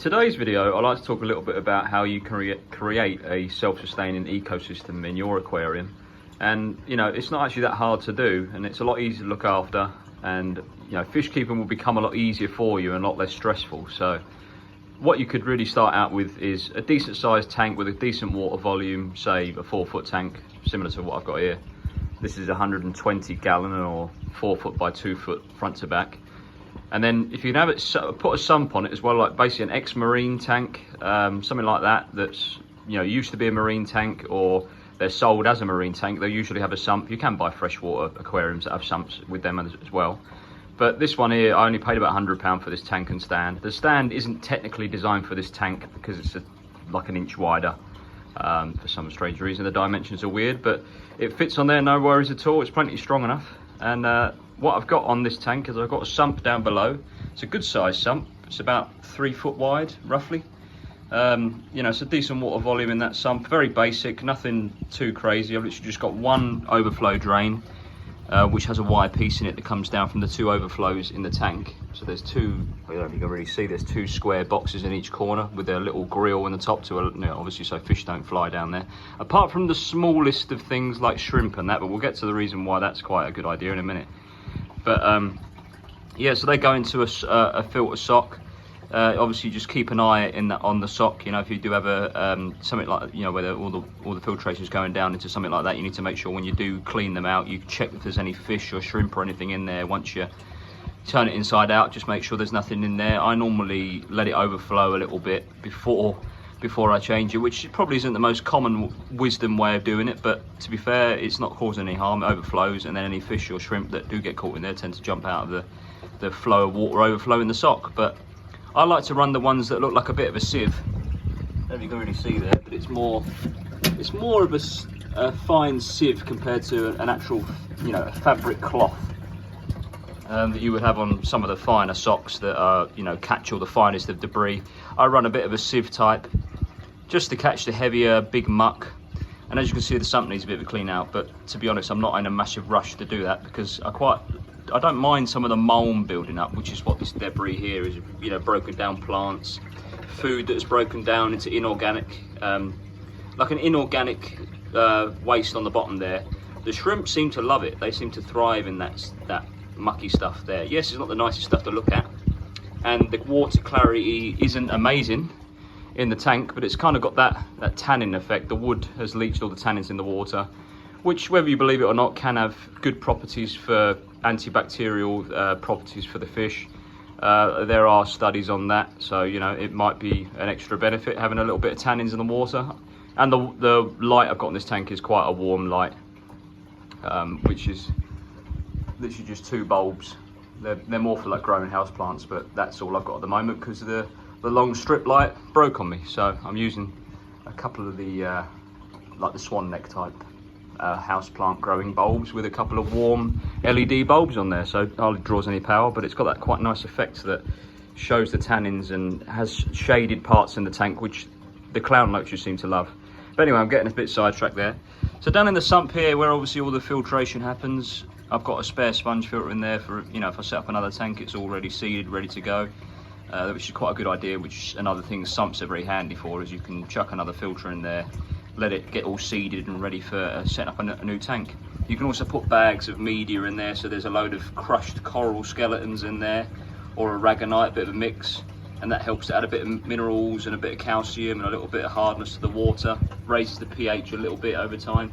today's video, I'd like to talk a little bit about how you can create a self-sustaining ecosystem in your aquarium. And you know, it's not actually that hard to do, and it's a lot easier to look after, and you know, fish keeping will become a lot easier for you and a lot less stressful. So what you could really start out with is a decent sized tank with a decent water volume, say a 4-foot tank, similar to what I've got here. This is 120 gallon or 4-foot by 2-foot front to back. And then if you can have it, put a sump on it as well, like basically an ex-marine tank, something like that, that's, you know, used to be a marine tank, or they're sold as a marine tank. They usually have a sump. You can buy freshwater aquariums that have sumps with them as well. But this one here, I only paid about £100 for this tank and stand. The stand isn't technically designed for this tank because it's like an inch wider. For some strange reason, the dimensions are weird, but it fits on there, no worries at all. It's plenty strong enough. And what I've got on this tank is I've got a sump down below. It's a good sized sump. It's about 3 foot wide, roughly. You know, it's a decent water volume in that sump. Very basic, nothing too crazy. I've literally just got one overflow drain, which has a wire piece in it that comes down from the 2 overflows in the tank. So there's two, I don't know if you can really see, there's 2 square boxes in each corner with a little grill in the top to, you know, obviously so fish don't fly down there. Apart from the smallest of things like shrimp and that, but we'll get to the reason why that's quite a good idea in a minute. But yeah, so they go into a filter sock. Obviously just keep an eye on the sock. You know, if you do have a something like, you know, where all the filtration is going down into something like that, you need to make sure when you do clean them out, you check if there's any fish or shrimp or anything in there. Once you turn it inside out, just make sure there's nothing in there. I normally let it overflow a little bit before I change it, which probably isn't the most common wisdom way of doing it, but to be fair, it's not causing any harm. It overflows, and then any fish or shrimp that do get caught in there tend to jump out of the flow of water overflow in the sock. But I like to run the ones that look like a bit of a sieve. I don't know if you can really see there, but it's more of a fine sieve compared to an actual, you know, a fabric cloth that you would have on some of the finer socks that are, you know, catch all the finest of debris. I run a bit of a sieve type just to catch the heavier big muck. And as you can see, the sump needs a bit of a clean out, but to be honest, I'm not in a massive rush to do that because I don't mind some of the mold building up, which is what this debris here is. You know, broken down plants, food that's broken down into inorganic, like an inorganic waste on the bottom there. The shrimp seem to love it. They seem to thrive in that mucky stuff there. Yes, it's not the nicest stuff to look at, and the water clarity isn't amazing in the tank, but it's kind of got that tannin effect. The wood has leached all the tannins in the water, which, whether you believe it or not, can have good properties for antibacterial properties for the fish. There are studies on that, so you know, it might be an extra benefit having a little bit of tannins in the water. And the light I've got in this tank is quite a warm light, which is literally just 2 bulbs. They're more for like growing house plants, but that's all I've got at the moment because the long strip light broke on me. So I'm using a couple of the like the swan neck type house plant growing bulbs with a couple of warm LED bulbs on there, so it hardly draws any power, but it's got that quite nice effect that shows the tannins and has shaded parts in the tank, which the clown loaches seem to love. But anyway, I'm getting a bit sidetracked there. So down in the sump here, where obviously all the filtration happens, I've got a spare sponge filter in there for, you know, if I set up another tank, it's already seeded, ready to go, which is quite a good idea. Which another thing sumps are very handy for is you can chuck another filter in there, let it get all seeded and ready for setting up a new tank. You can also put bags of media in there, so there's a load of crushed coral skeletons in there, or aragonite, a bit of a mix, and that helps to add a bit of minerals and a bit of calcium and a little bit of hardness to the water, raises the pH a little bit over time.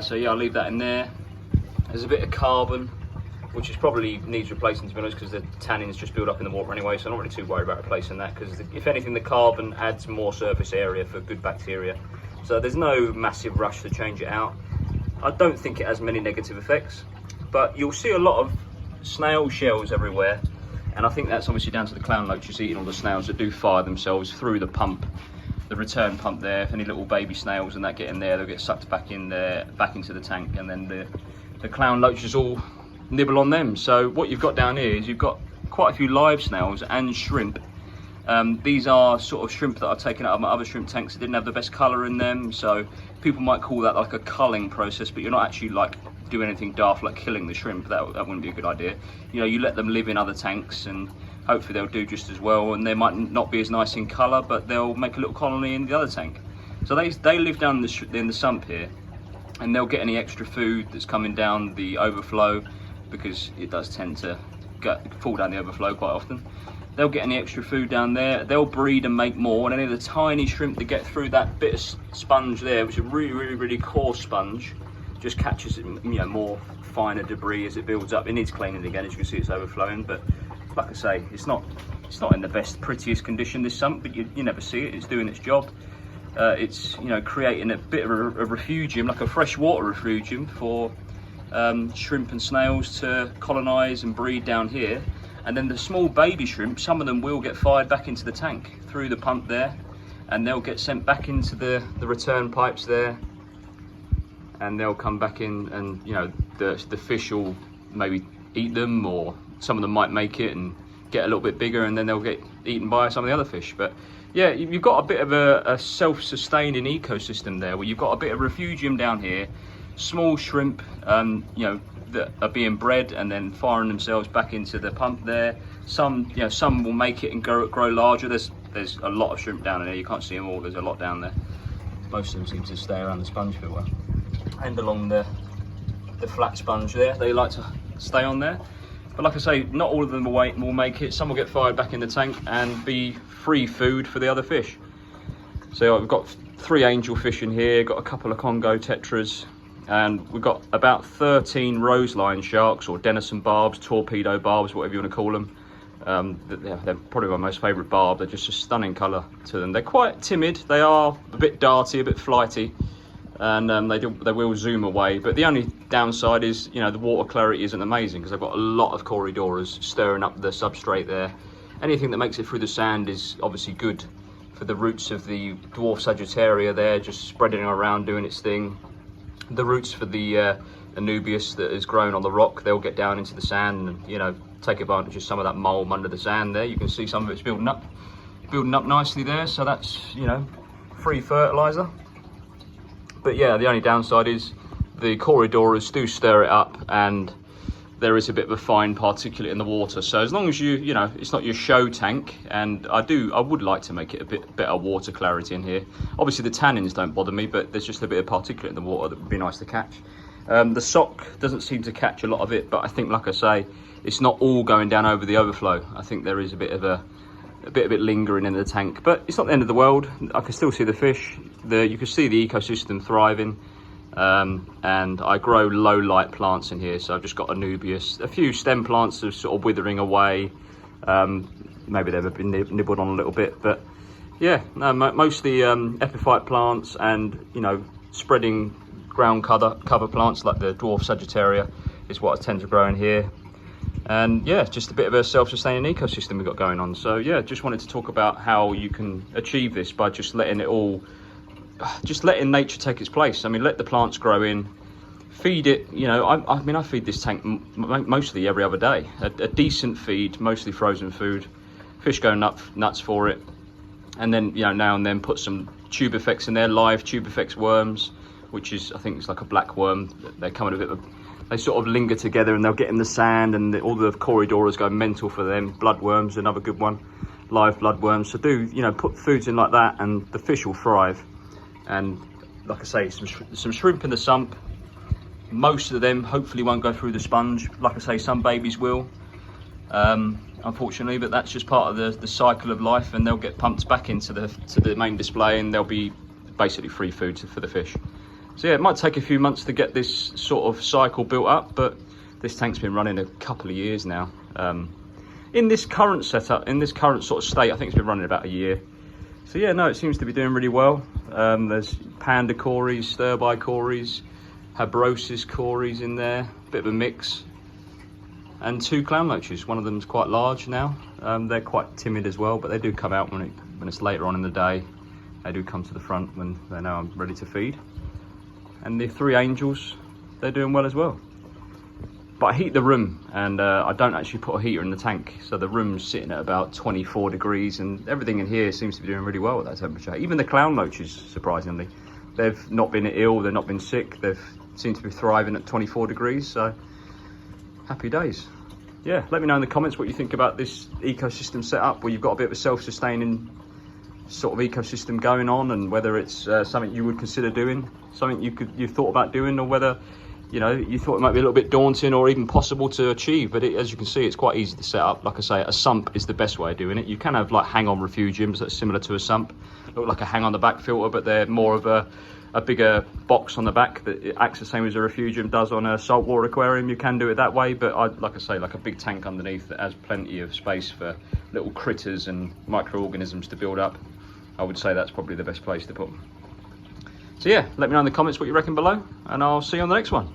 So yeah, I'll leave that in there. There's a bit of carbon, which is probably needs replacing, to be honest, because the tannins just build up in the water anyway, so I'm not really too worried about replacing that, because if anything, the carbon adds more surface area for good bacteria. So there's no massive rush to change it out. I don't think it has many negative effects, but you'll see a lot of snail shells everywhere, and I think that's obviously down to the clown loaches eating all the snails that do fire themselves through the pump, the return pump there. If any little baby snails and that get in there, they'll get sucked back in there, back into the tank, and then the clown loaches all nibble on them. So what you've got down here is you've got quite a few live snails and shrimp. These are sort of shrimp that I've taken out of my other shrimp tanks that didn't have the best colour in them, so people might call that like a culling process, but you're not actually like do anything daft like killing the shrimp. That wouldn't be a good idea. You know, you let them live in other tanks, and hopefully they'll do just as well, and they might not be as nice in colour, but they'll make a little colony in the other tank. So they live down in the sump here, and they'll get any extra food that's coming down the overflow, because it does tend to fall down the overflow quite often. They'll get any extra food down there, they'll breed and make more, and any of the tiny shrimp that get through that bit of sponge there, which is a really coarse sponge, just catches, you know, more finer debris as it builds up. It needs cleaning again, as you can see it's overflowing, but like I say, it's not in the best, prettiest condition, this sump, but you never see it. It's doing its job. It's, you know, creating a bit of a refugium, like a freshwater refugium for shrimp and snails to colonise and breed down here. And then the small baby shrimp, some of them will get fired back into the tank through the pump there, and they'll get sent back into the return pipes there, and they'll come back in, and you know, the fish will maybe eat them, or some of them might make it and get a little bit bigger, and then they'll get eaten by some of the other fish. But yeah, you've got a bit of a self-sustaining ecosystem there, where you've got a bit of refugium down here, small shrimp, you know, that are being bred and then firing themselves back into the pump there. Some, you know, some will make it and grow larger. There's a lot of shrimp down in there. You can't see them all. There's a lot down there. Most of them seem to stay around the sponge filter and along the flat sponge there. They like to stay on there. But like I say, not all of them will make it. Some will get fired back in the tank and be free food for the other fish. So we've got 3 angelfish in here, got a couple of Congo tetras, and we've got about 13 roseline sharks, or denison barbs, torpedo barbs, whatever you want to call them. They're probably my most favourite barb. They're just a stunning colour to them. They're quite timid. They are a bit darty, a bit flighty, and they will zoom away. But the only downside is, you know, the water clarity isn't amazing, because I've got a lot of Corydoras stirring up the substrate there. Anything that makes it through the sand is obviously good for the roots of the dwarf Sagittaria there, just spreading around, doing its thing. The roots for the Anubias that has grown on the rock, they'll get down into the sand and, you know, take advantage of some of that mold under the sand there. You can see some of it's building up nicely there, so that's, you know, free fertilizer. But yeah, the only downside is the Corydoras do stir it up, and there is a bit of a fine particulate in the water. So as long as you know, it's not your show tank, and I would like to make it a bit better water clarity in here. Obviously the tannins don't bother me, but there's just a bit of particulate in the water that would be nice to catch. The sock doesn't seem to catch a lot of it, but I think, like I say, it's not all going down over the overflow. I think there is a bit of it lingering in the tank, but it's not the end of the world. I can still see the fish. You can see the ecosystem thriving. And I grow low light plants in here, so I've just got Anubias. A few stem plants are sort of withering away. Maybe they've been nibbled on a little bit, but yeah, no, mostly epiphyte plants, and, you know, spreading ground cover plants like the dwarf Sagittaria is what I tend to grow in here. And yeah, just a bit of a self-sustaining ecosystem we've got going on. So yeah, just wanted to talk about how you can achieve this by just letting nature take its place. I mean, let the plants grow in, feed it. You know, I mean, I feed this tank mostly every other day. A decent feed, mostly frozen food. Fish go nuts for it. And then, you know, now and then put some tubifex in there, live tubifex worms, which is, I think it's like a black worm. They come in a bit of, they sort of linger together, and they'll get in the sand, and all the Corydoras go mental for them. Bloodworms, another good one, live bloodworms. So do, you know, put foods in like that, and the fish will thrive. And like I say, some shrimp in the sump. Most of them hopefully won't go through the sponge. Like I say, some babies will, unfortunately, but that's just part of the cycle of life, and they'll get pumped back into the main display, and they'll be basically free food for the fish. So yeah, it might take a few months to get this sort of cycle built up, but this tank's been running a couple of years now. In this current setup, in this current sort of state, I think it's been running about a year. So yeah, no, it seems to be doing really well. There's panda Corys, stir-by Corys, habrosis Corys in there, bit of a mix. And 2 clown loaches. One of them's quite large now. They're quite timid as well, but they do come out when it's later on in the day. They do come to the front when they know I'm ready to feed. And the 3 angels, they're doing well as well. But I heat the room, and I don't actually put a heater in the tank, so the room's sitting at about 24 degrees, and everything in here seems to be doing really well at that temperature. Even the clown loaches, surprisingly, they've not been ill, they've not been sick, they've seemed to be thriving at 24 degrees, so happy days. yeah, let me know in the comments what you think about this ecosystem setup, where you've got a bit of a self-sustaining sort of ecosystem going on, and whether it's something you would consider doing, something you thought about doing, or whether you thought it might be a little bit daunting or even possible to achieve. But as you can see, it's quite easy to set up. Like I say, a sump is the best way of doing it. You can have like hang-on refugiums that's similar to a sump, look like a hang on the back filter, but they're more of a bigger box on the back that it acts the same as a refugium does on a saltwater aquarium. You can do it that way, but like I say, like a big tank underneath that has plenty of space for little critters and microorganisms to build up, I would say that's probably the best place to put them. So yeah, let me know in the comments what you reckon below, and I'll see you on the next one.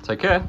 Take care.